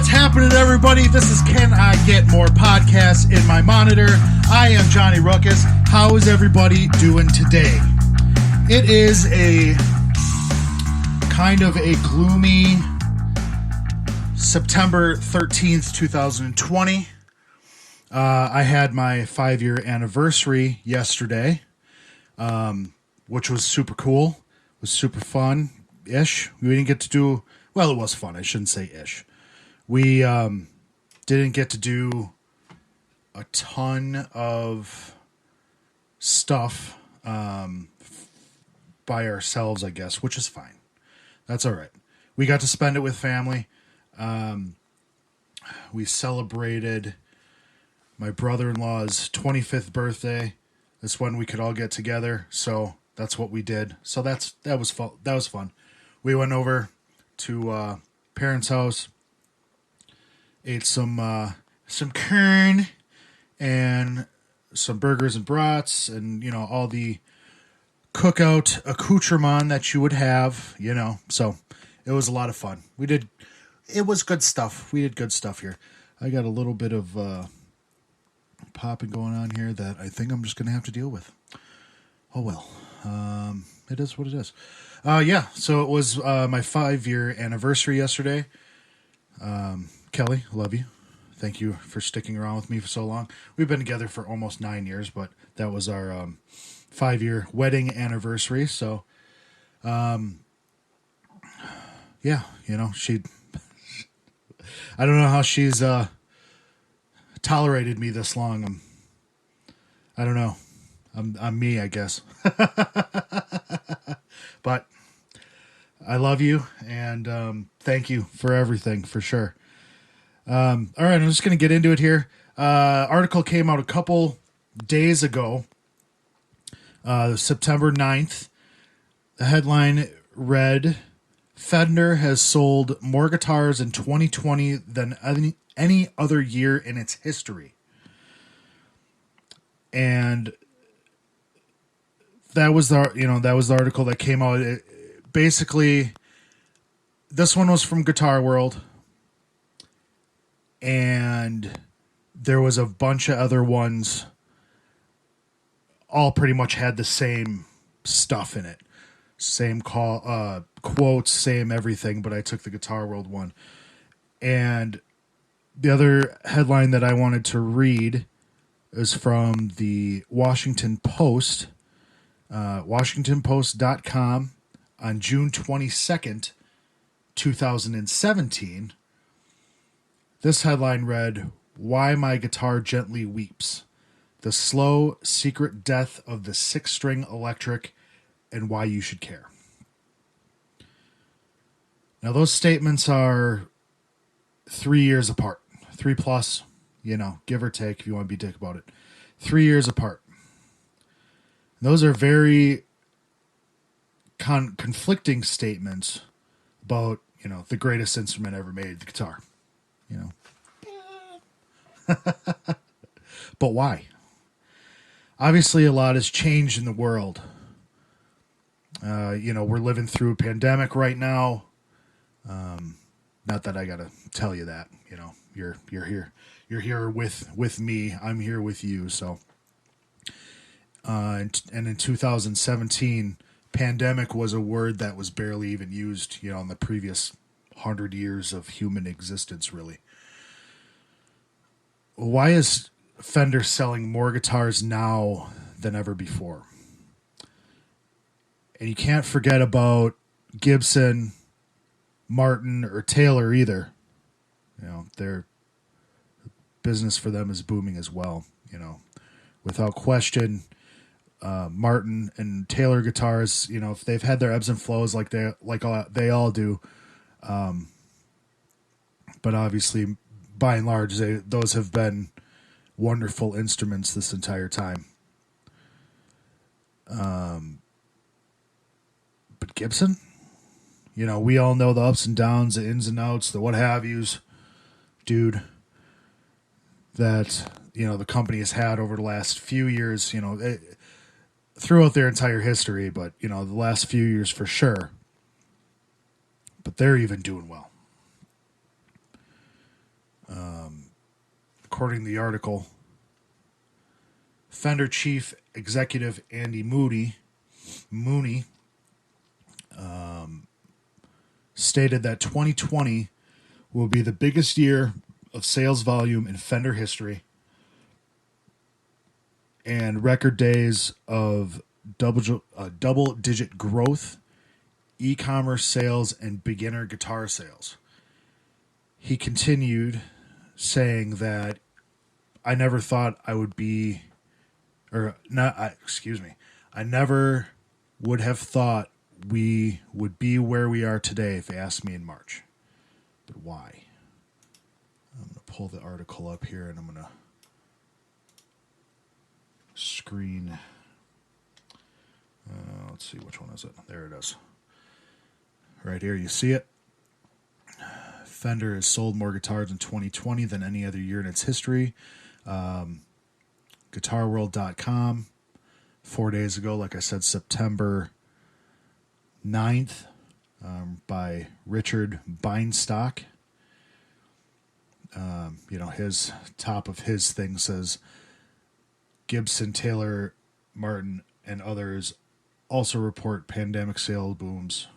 What's happening, everybody? This is Can I Get More Podcasts in my monitor. I am Johnny Ruckus. How is everybody doing today? It is a kind of a gloomy September 13th, 2020. I had my 5-year anniversary yesterday, which was super cool. It was super fun-ish. We didn't get to do... Well, it was fun. I shouldn't say ish. We didn't get to do a ton of stuff by ourselves, I guess, which is fine. That's all right. We got to spend it with family. We celebrated my brother-in-law's 25th birthday. That's when we could all get together. So that's what we did. So that was fun. That was fun. We went over to parents' house, ate some corn and some burgers and brats, and all the cookout accoutrement that you would have, So it was a lot of fun. It was good stuff. We did good stuff here. I got a little bit of popping going on here that I think I'm just gonna have to deal with. Oh well, it is what it is. Yeah, so it was my 5-year anniversary yesterday. Kelly, I love you. Thank you for sticking around with me for so long. We've been together for almost 9 years, but that was our 5-year wedding anniversary. So, yeah, she... I don't know how she's tolerated me this long. I don't know. I'm me, I guess. But I love you, and thank you for everything, for sure. All right, I'm just going to get into it here. Article came out a couple days ago, September 9th. The headline read, Fender has sold more guitars in 2020 than any other year in its history. And that was the article that came out. Basically, this one was from Guitar World, and there was a bunch of other ones. All pretty much had the same stuff in it, same quotes, same everything. But I took the Guitar World one, and the other headline that I wanted to read is from the Washington Post. WashingtonPost.com on June 22nd, 2017. This headline read, Why My Guitar Gently Weeps. The Slow, Secret Death of the 6-String Electric and Why You Should Care. Now, those statements are 3 years apart. 3 plus, give or take if you want to be dick about it. 3 years apart. Those are very conflicting statements about, the greatest instrument ever made, the guitar. But why? Obviously, a lot has changed in the world. We're living through a pandemic right now. Not that I gotta tell you that. You're here. You're here with me. I'm here with you. So. And in 2017, pandemic was a word that was barely even used, in the previous 100 years of human existence, really. Why is Fender selling more guitars now than ever before? And you can't forget about Gibson, Martin, or Taylor either. Their business for them is booming as well, without question. Martin and Taylor guitars, if they've had their ebbs and flows like they all do, but obviously, by and large, those have been wonderful instruments this entire time. But Gibson, we all know the ups and downs, the ins and outs, the what have yous, dude, that the company has had over the last few years. Throughout their entire history, but the last few years for sure. But they're even doing well. according to the article, Fender chief executive Andy Mooney stated that 2020 will be the biggest year of sales volume in Fender history and record days of double-digit growth, e-commerce sales, and beginner guitar sales. He continued saying that I never thought I would be, or not, I never would have thought we would be where we are today if they asked me in March. But why? I'm going to pull the article up here and I'm going to screen. Let's see, which one is it? There it is. Right here, you see it. Fender has sold more guitars in 2020 than any other year in its history. GuitarWorld.com, 4 days ago, like I said, September 9th, by Richard Bienstock. His top of his thing says Gibson, Taylor, Martin, and others also report pandemic sale booms.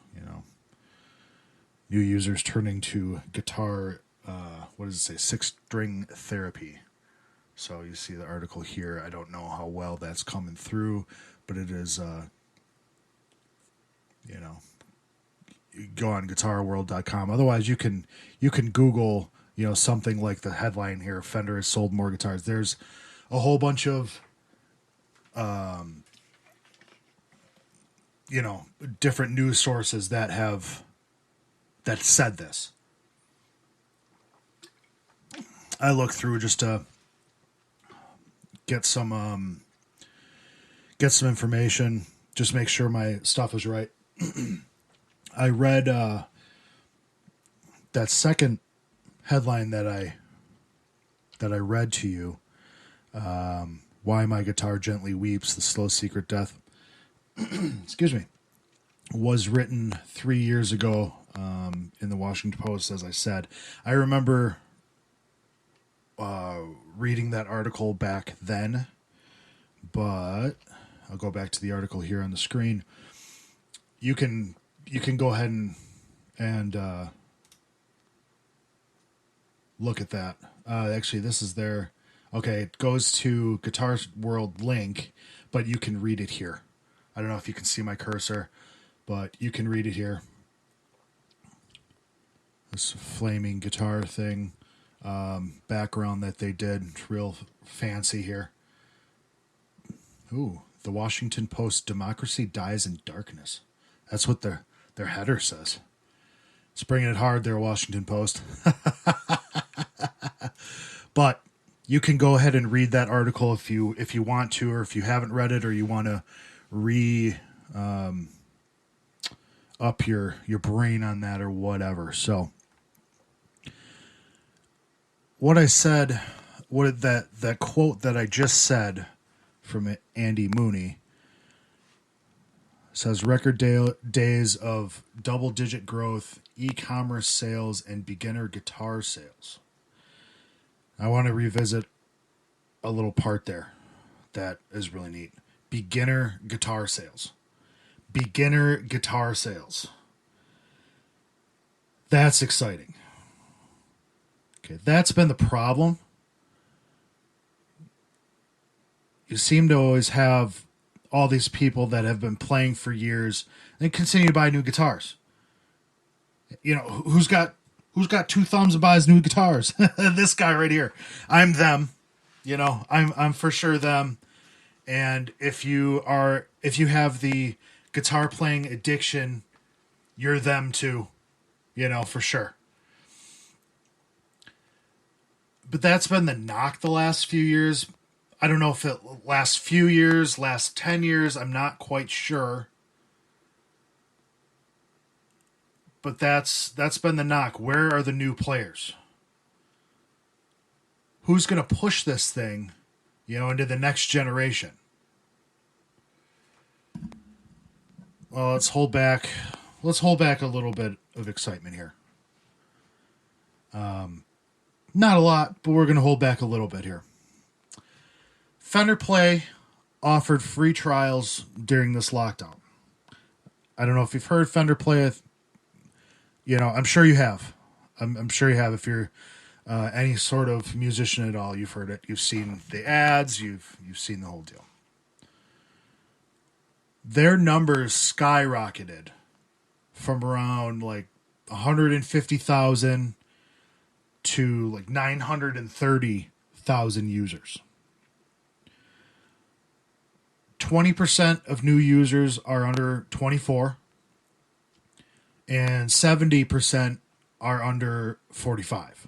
New users turning to guitar, what does it say, six-string therapy. So you see the article here. I don't know how well that's coming through, but it is, you go on GuitarWorld.com. Otherwise, you can Google, something like the headline here, Fender has sold more guitars. There's a whole bunch of, different news sources that said this. I looked through just to get some information, just make sure my stuff is right. I read that second headline that I read to you, Why My Guitar Gently Weeps, The Slow Secret Death, excuse me, was written 3 years ago in the Washington Post, as I said. I remember reading that article back then, but I'll go back to the article here on the screen. You can go ahead and look at that. Actually, this is their... Okay, it goes to Guitar World link, but you can read it here. I don't know if you can see my cursor, but you can read it here. This flaming guitar thing, background that they did, real fancy here. Ooh, the Washington Post, Democracy Dies in Darkness. That's what their header says. It's bringing it hard there, Washington Post. But you can go ahead and read that article if you want to, or if you haven't read it, or you want to up your brain on that or whatever. So what I said, that quote that I just said from Andy Mooney says record days of double-digit growth, e-commerce sales, and beginner guitar sales. I want to revisit a little part there that is really neat. Beginner guitar sales. Beginner guitar sales. That's exciting. Okay, that's been the problem. You seem to always have all these people that have been playing for years and continue to buy new guitars. Who's got two thumbs and buys new guitars? This guy right here. I'm them. I'm for sure them. And if you have the guitar playing addiction, you're them too. For sure. But that's been the knock the last few years. I don't know if it last few years, last 10 years, I'm not quite sure. But that's been the knock. Where are the new players? Who's going to push this thing, into the next generation? Well, let's hold back a little bit of excitement here. Not a lot, but we're going to hold back a little bit here. Fender Play offered free trials during this lockdown. I don't know if you've heard Fender Play. I'm sure you have. I'm sure you have. If you're any sort of musician at all, you've heard it. You've seen the ads. You've seen the whole deal. Their numbers skyrocketed from around like 150,000 to like 930,000 users. 20% of new users are under 24, and 70% are under 45.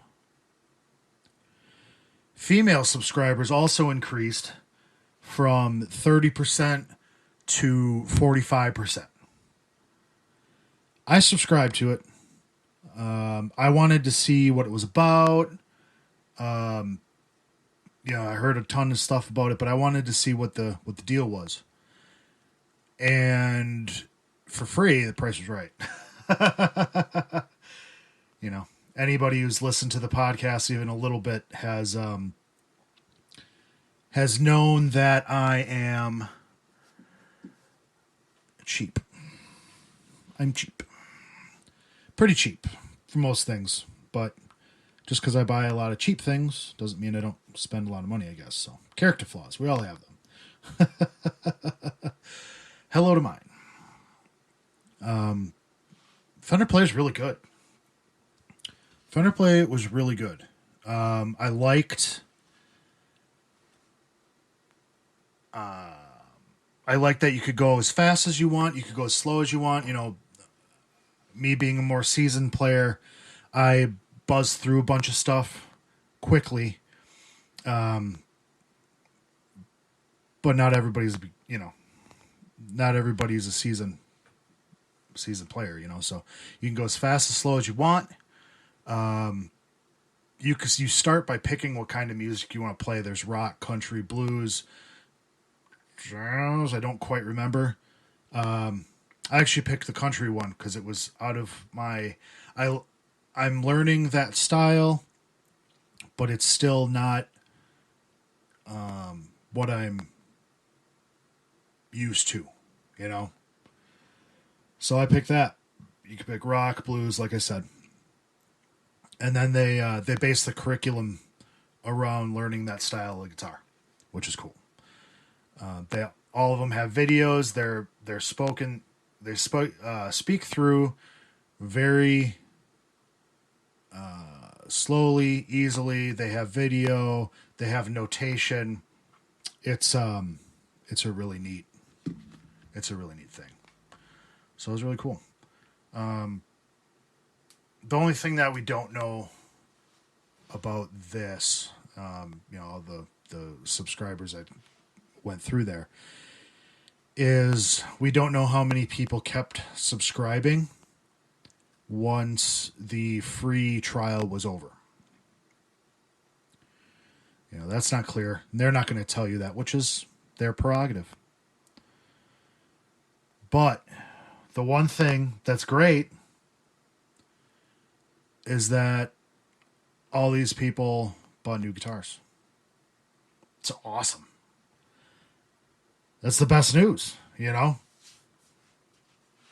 Female subscribers also increased from 30% to 45%. I subscribed to it. I wanted to see what it was about. I heard a ton of stuff about it, but I wanted to see what the deal was. And for free, the price was right. Anybody who's listened to the podcast even a little bit has known that I am cheap. I'm cheap. Pretty cheap for most things, but just because I buy a lot of cheap things doesn't mean I don't spend a lot of money, I guess. So, character flaws. We all have them. Hello to mine. Fender Play is really good. Fender Play was really good. I liked that you could go as fast as you want. You could go as slow as you want. Me being a more seasoned player, I buzzed through a bunch of stuff quickly. But not everybody's a seasoned player, so you can go as fast as slow as you want. You start by picking what kind of music you want to play. There's rock, country, blues, jazz. I don't quite remember. I actually picked the country one because it was out of my. I'm learning that style, but it's still not what I'm used to, So I picked that. You can pick rock, blues, like I said, and then they base the curriculum around learning that style of guitar, which is cool. They all of them have videos. They're spoken. They speak through very slowly, easily. They have video. They have notation. It's a really neat thing. So it was really cool. The only thing that we don't know about this, all the subscribers that went through there, is we don't know how many people kept subscribing once the free trial was over. That's not clear. They're not going to tell you that, which is their prerogative. But the one thing that's great is that all these people bought new guitars. It's awesome. That's the best news,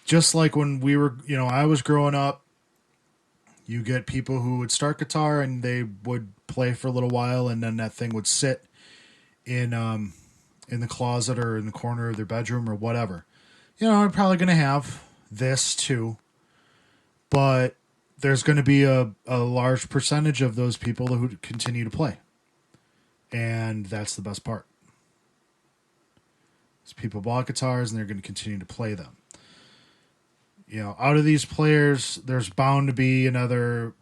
Just like when we were, I was growing up, you get people who would start guitar and they would play for a little while and then that thing would sit in the closet or in the corner of their bedroom or whatever. I'm probably going to have this too, but there's going to be a large percentage of those people who continue to play. And that's the best part. People bought guitars and they're going to continue to play them. Out of these players, there's bound to be another,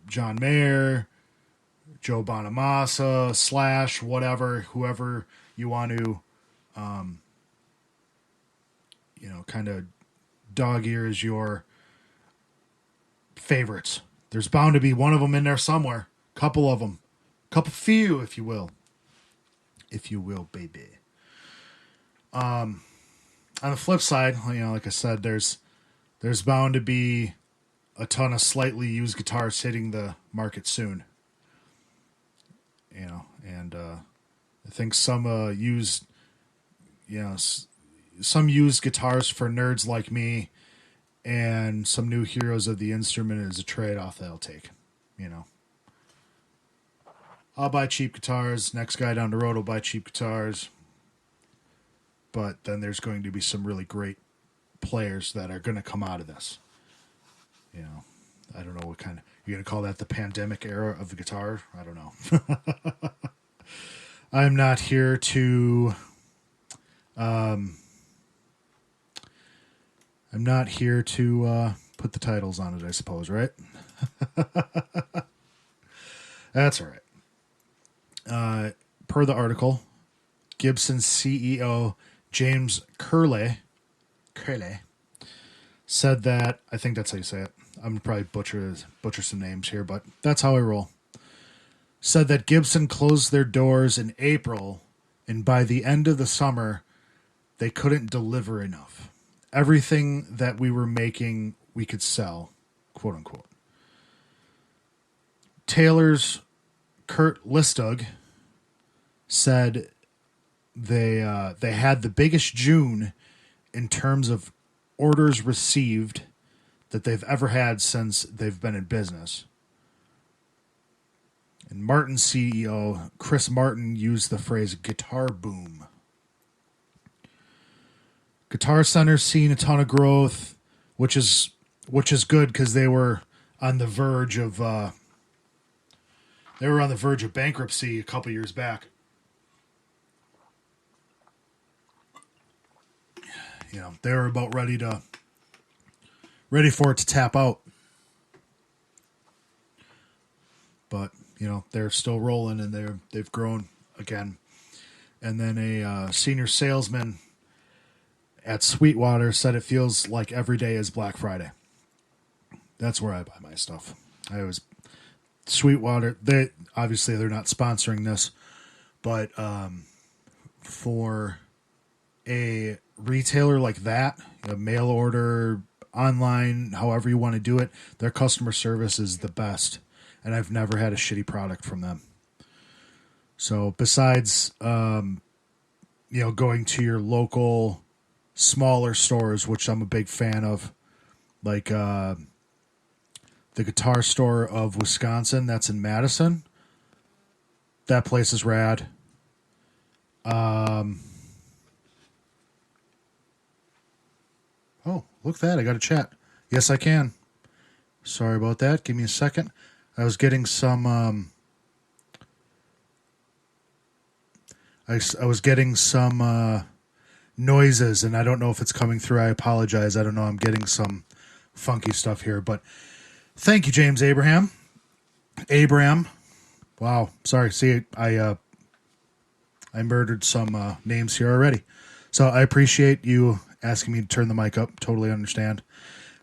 John Mayer, Joe Bonamassa, Slash, whatever, whoever you want to, kind of dog ear as your favorites. There's bound to be one of them in there somewhere. Couple of them. Few, if you will. If you will, baby. On the flip side, like I said, there's bound to be a ton of slightly used guitars hitting the market soon. And I think some used, some used guitars for nerds like me, and some new heroes of the instrument is a trade-off that I'll take. I'll buy cheap guitars. Next guy down the road will buy cheap guitars. But then there's going to be some really great players that are going to come out of this. I don't know what kind of... You're going to call that the pandemic era of the guitar? I don't know. I'm not here to... I'm not here to put the titles on it, I suppose, right? That's all right. Per the article, Gibson's CEO James Curley said that, I think that's how you say it. I'm going to probably butcher some names here, but that's how I roll. Said that Gibson closed their doors in April, and by the end of the summer, they couldn't deliver enough. Everything that we were making, we could sell, quote unquote. Taylor's Kurt Listug said they had the biggest June in terms of orders received that they've ever had since they've been in business. And Martin's CEO, Chris Martin, used the phrase guitar boom. Guitar Center's seen a ton of growth, which is good because they were on the verge of bankruptcy a couple years back. They were about ready for it to tap out. But, they're still rolling and they've grown again. And then a senior salesman at Sweetwater said it feels like every day is Black Friday. That's where I buy my stuff. Sweetwater, they're not sponsoring this, but for a retailer like that, a mail order, online, however you want to do it, their customer service is the best. And I've never had a shitty product from them. So besides, going to your local smaller stores, which I'm a big fan of, like the Guitar Store of Wisconsin, that's in Madison. That place is rad. Oh, look at that. I got a chat. Yes, I can. Sorry about that. Give me a second. I was getting some I was getting some noises, and I don't know if it's coming through. I apologize. I don't know. I'm getting some funky stuff here, but thank you, James Abraham. Wow. Sorry. See, I murdered some names here already. So I appreciate you asking me to turn the mic up. Totally understand.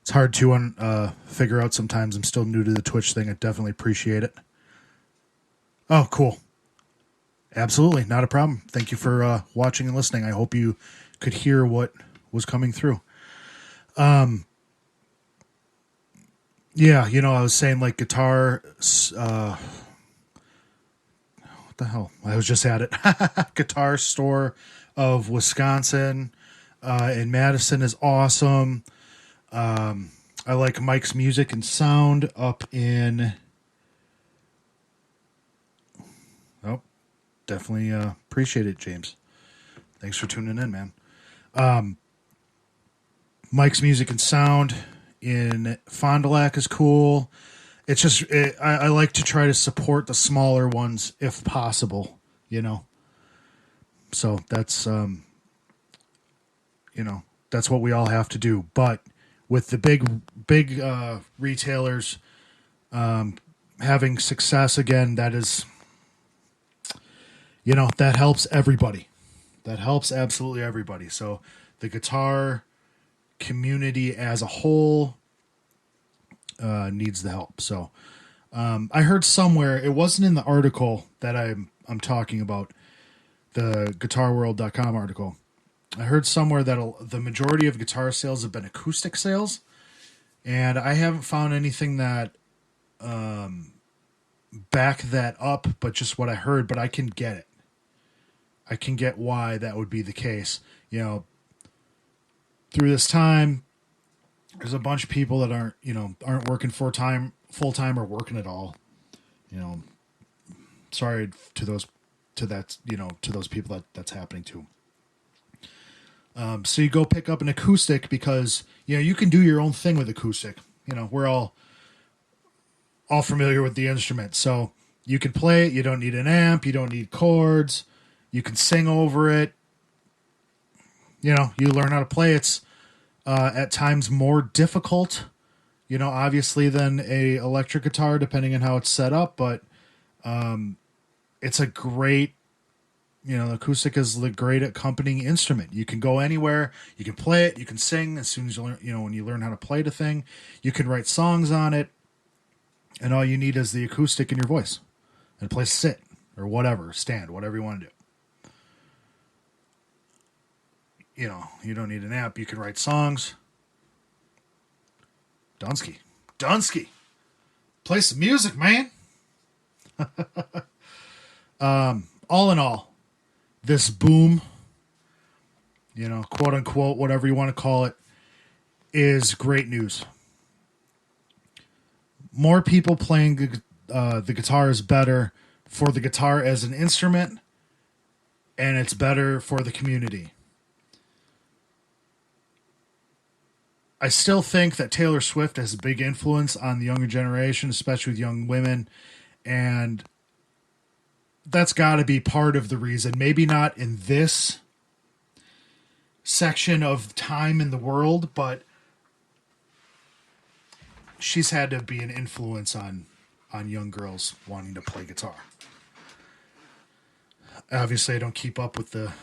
It's hard to figure out sometimes. I'm still new to the Twitch thing. I definitely appreciate it. Oh, cool. Absolutely. Not a problem. Thank you for watching and listening. I hope you could hear what was coming through. Yeah, I was saying like guitar... what the hell? I was just at it. Guitar Store of Wisconsin in Madison is awesome. I like Mike's Music and Sound up in... Oh, definitely appreciate it, James. Thanks for tuning in, man. Mike's Music and Sound in Fond du Lac is cool. It's just, I like to try to support the smaller ones if possible, So that's, that's what we all have to do. But with the big retailers having success again, that is, that helps everybody. That helps absolutely everybody. So the guitar community as a whole needs the help. So I heard somewhere, it wasn't in the article that I'm talking about, the guitarworld.com article. I heard somewhere that the majority of guitar sales have been acoustic sales, And I haven't found anything that back that up, but just what I heard. But I can get it. I can get why that would be the case. You know, through this time, there's a bunch of people that aren't working full time or working at all. You know, sorry to those people that's happening to. So you go pick up an acoustic because you can do your own thing with acoustic. We're all familiar with the instrument, so you can play it. You don't need an amp. You don't need chords. You can sing over it. You learn how to play. It's at times more difficult, obviously than a electric guitar, depending on how it's set up. But it's a great, acoustic is the great accompanying instrument. You can go anywhere. You can play it. You can sing as soon as you learn. When you learn how to play the thing, you can write songs on it, and all you need is the acoustic in your voice, and a place to sit or whatever, stand, whatever you want to do. You don't need an amp. You can write songs. Dunsky. Play some music, man. All in all, this boom, quote unquote, whatever you want to call it, is great news. More people playing the guitar is better for the guitar as an instrument, and it's better for the community. I still think that Taylor Swift has a big influence on the younger generation, especially with young women, and that's got to be part of the reason. Maybe not in this section of time in the world, but she's had to be an influence on young girls wanting to play guitar. Obviously, I don't keep up with the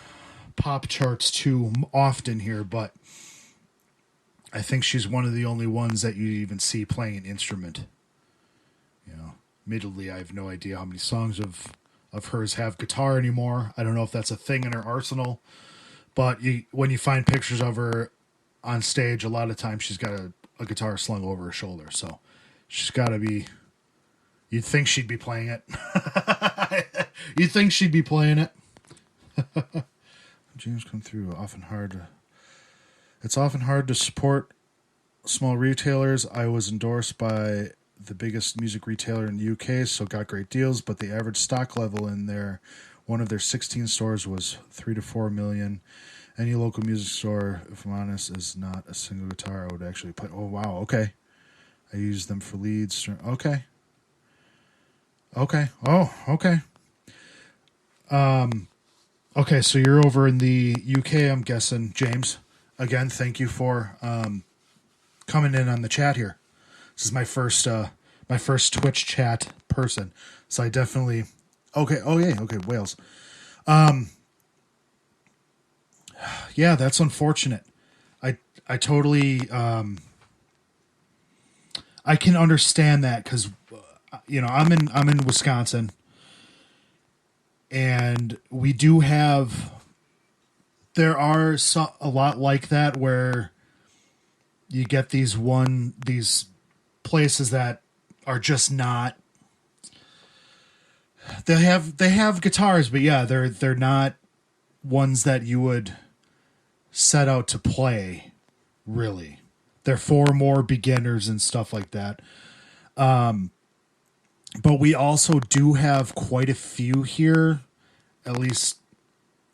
pop charts too often here, but I think she's one of the only ones that you even see playing an instrument. Admittedly, I have no idea how many songs of hers have guitar anymore. I don't know if that's a thing in her arsenal, but when you find pictures of her on stage, a lot of times she's got a guitar slung over her shoulder. So she's got to be. You'd think she'd be playing it. You'd think she'd be playing it. Dreams come through often hard. It's often hard to support small retailers. I was endorsed by the biggest music retailer in the UK, so got great deals, but the average stock level in one of their 16 stores was 3 to 4 million. Any local music store, if I'm honest, is not a single guitar I would actually play. Oh, wow, okay. I use them for leads. Okay. Oh, okay. Okay, so you're over in the UK, I'm guessing, James. Again, thank you for coming in on the chat here. This is my first Twitch chat person, so I definitely. Okay. Oh yeah. Okay. Wales. Yeah, that's unfortunate. I totally. I can understand that because, I'm in Wisconsin, and we do have. There are a lot like that where you get these places that are just not. They have guitars, but yeah, they're not ones that you would set out to play. Really, they're for more beginners and stuff like that. But we also do have quite a few here, at least.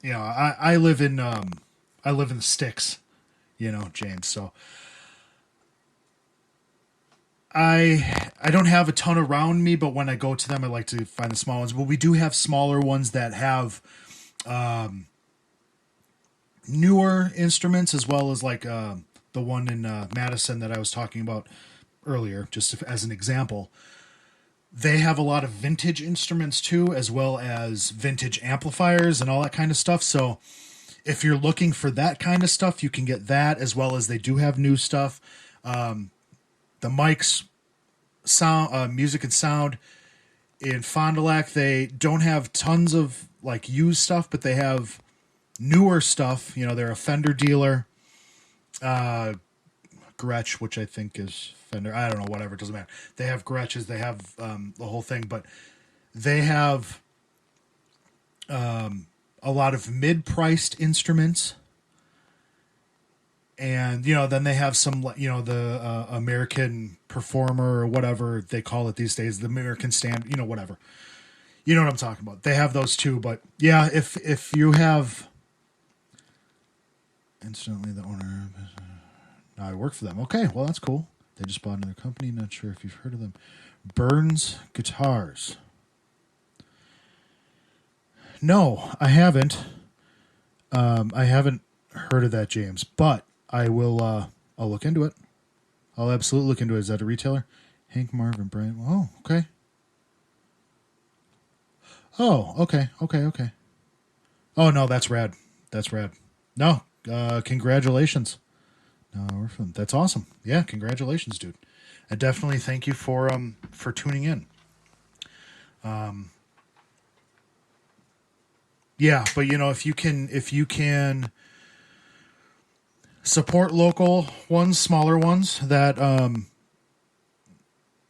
I live in the sticks, James. So I don't have a ton around me, but when I go to them, I like to find the small ones. But we do have smaller ones that have newer instruments, as well as like the one in Madison that I was talking about earlier, just as an example. They have a lot of vintage instruments too, as well as vintage amplifiers and all that kind of stuff. So if you're looking for that kind of stuff, you can get that, as well as they do have new stuff. The mics, sound, music and sound in Fond du Lac, they don't have tons of like used stuff, but they have newer stuff. They're a Fender dealer. Gretsch, which I think is Fender. I don't know, whatever, it doesn't matter. They have Gretches, they have the whole thing, but they have a lot of mid-priced instruments. And, then they have some, the American Performer or whatever they call it these days, the American Stand, whatever. You know what I'm talking about. They have those too. But, yeah, if you have... Instantly the owner... Now I work for them. Okay, well, that's cool. They just bought another company. Not sure if you've heard of them. Burns Guitars. No, I haven't. I haven't heard of that, James. But I will. I'll look into it. I'll absolutely look into it. Is that a retailer? Hank Marvin Brand. Oh, okay. Oh, okay. Oh no, that's rad. That's rad. No, congratulations. No, that's awesome. Yeah, congratulations, dude. And definitely thank you for tuning in. Yeah, but if you can support local ones, smaller ones that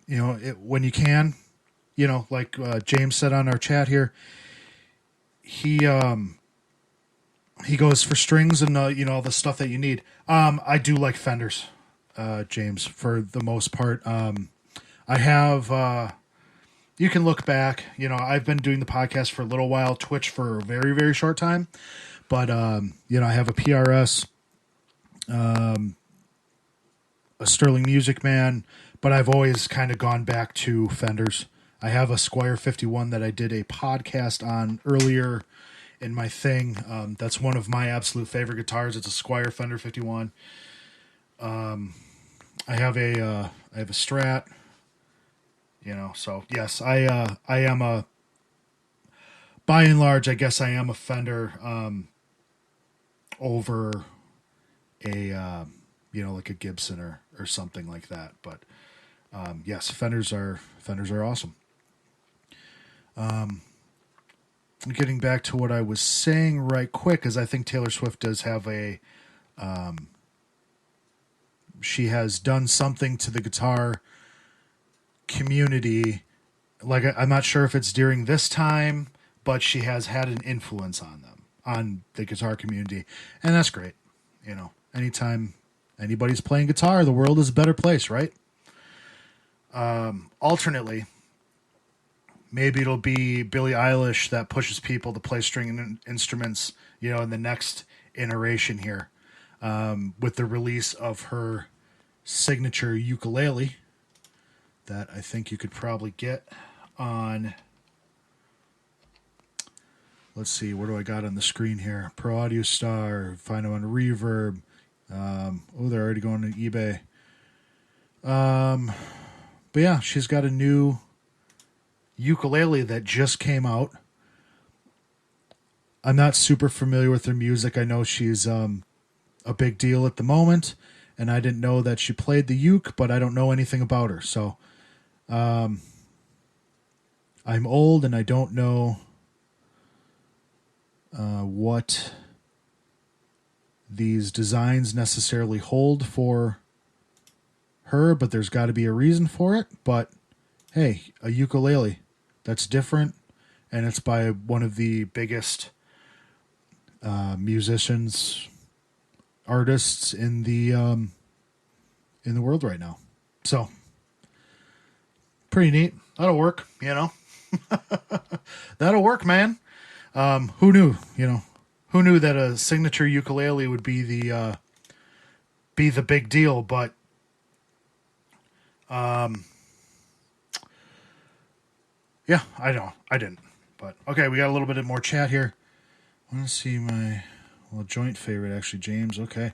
when you can, like James said on our chat here, he goes for strings and all the stuff that you need. I do like Fenders, James, for the most part. I have you can look back, I've been doing the podcast for a little while, Twitch for a very, very short time, but I have a PRS, a Sterling Music Man, but I've always kind of gone back to Fenders. I have a Squier 51 that I did a podcast on earlier in my thing. That's one of my absolute favorite guitars. It's a Squier Fender 51. I have a Strat, so yes, I am by and large, I guess I am a Fender, over a, like a Gibson or something like that. But, yes, Fenders are awesome. Getting back to what I was saying right quick, is I think Taylor Swift does have she has done something to the guitar community. Like, I'm not sure if it's during this time, but she has had an influence on the guitar community. And that's great. Anytime anybody's playing guitar, the world is a better place, right? Alternately, maybe it'll be Billie Eilish that pushes people to play string instruments, in the next iteration here, with the release of her signature ukulele that I think you could probably get on. Let's see, what do I got on the screen here? Pro Audio Star, find them on Reverb. They're already going to eBay. But yeah, she's got a new ukulele that just came out. I'm not super familiar with her music. I know she's a big deal at the moment, and I didn't know that she played the uke, but I don't know anything about her. So I'm old and I don't know what these designs necessarily hold for her, but there's got to be a reason for it. But hey, a ukulele, that's different, and it's by one of the biggest musicians, artists in the world right now. So pretty neat. That'll work, That'll work, man. Who knew? Who knew that a signature ukulele would be the big deal? But yeah, I know. I didn't. But okay, we got a little bit more chat here. I want to see my joint favorite, actually, James. Okay.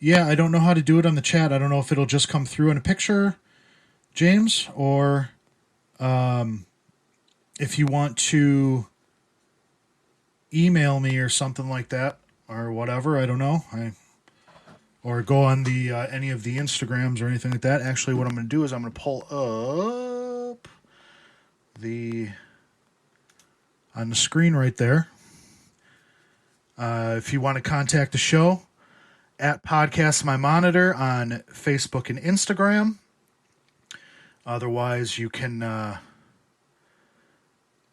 Yeah, I don't know how to do it on the chat. I don't know if it'll just come through in a picture, James, or if you want to email me or something like that, or whatever. I don't know. Or go on the any of the Instagrams or anything like that. Actually, what I'm going to do is I'm going to pull up on the screen right there. If you want to contact the show, at Podcast My Monitor on Facebook and Instagram. Otherwise, you can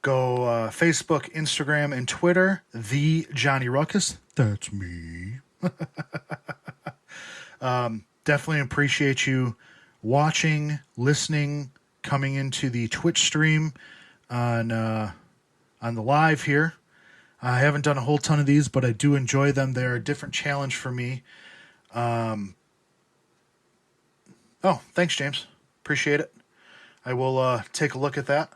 go Facebook, Instagram, and Twitter. The Johnny Ruckus. That's me. Definitely appreciate you watching, listening, coming into the Twitch stream on the live here. I haven't done a whole ton of these, but I do enjoy them. They're a different challenge for me. Oh, thanks, James. Appreciate it. I will take a look at that.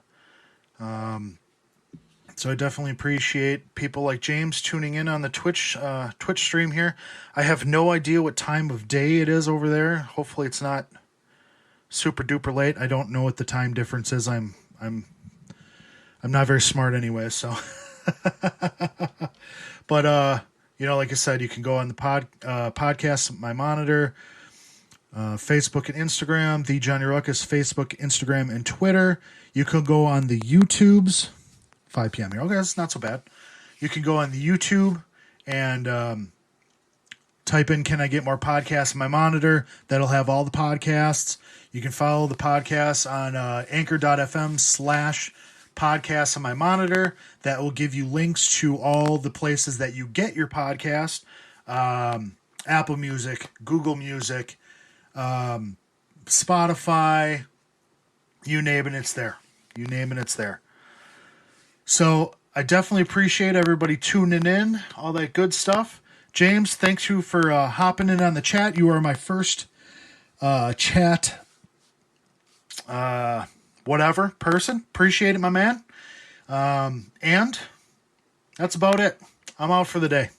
So I definitely appreciate people like James tuning in on the Twitch stream here. I have no idea what time of day it is over there. Hopefully it's not super duper late. I don't know what the time difference is. I'm not very smart anyway, so. But like I said, you can go on the podcast My Monitor, Facebook and Instagram, The Johnny Ruckus, Facebook, Instagram, and Twitter. You can go on the YouTubes, 5 p.m. here. Okay, that's not so bad. You can go on the YouTube and type in "Can I get more podcasts on my monitor?" That'll have all the podcasts. You can follow the podcasts on anchor.fm/podcasts on my monitor. That will give you links to all the places that you get your podcast. Apple Music, Google Music, Spotify, you name it, it's there. You name it, it's there. So I definitely appreciate everybody tuning in, all that good stuff. James, thanks you for hopping in on the chat. You are my first chat whatever person. Appreciate it, my man. And that's about it. I'm out for the day.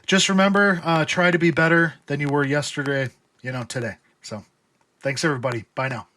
Just remember, try to be better than you were yesterday, today. So thanks, everybody. Bye now.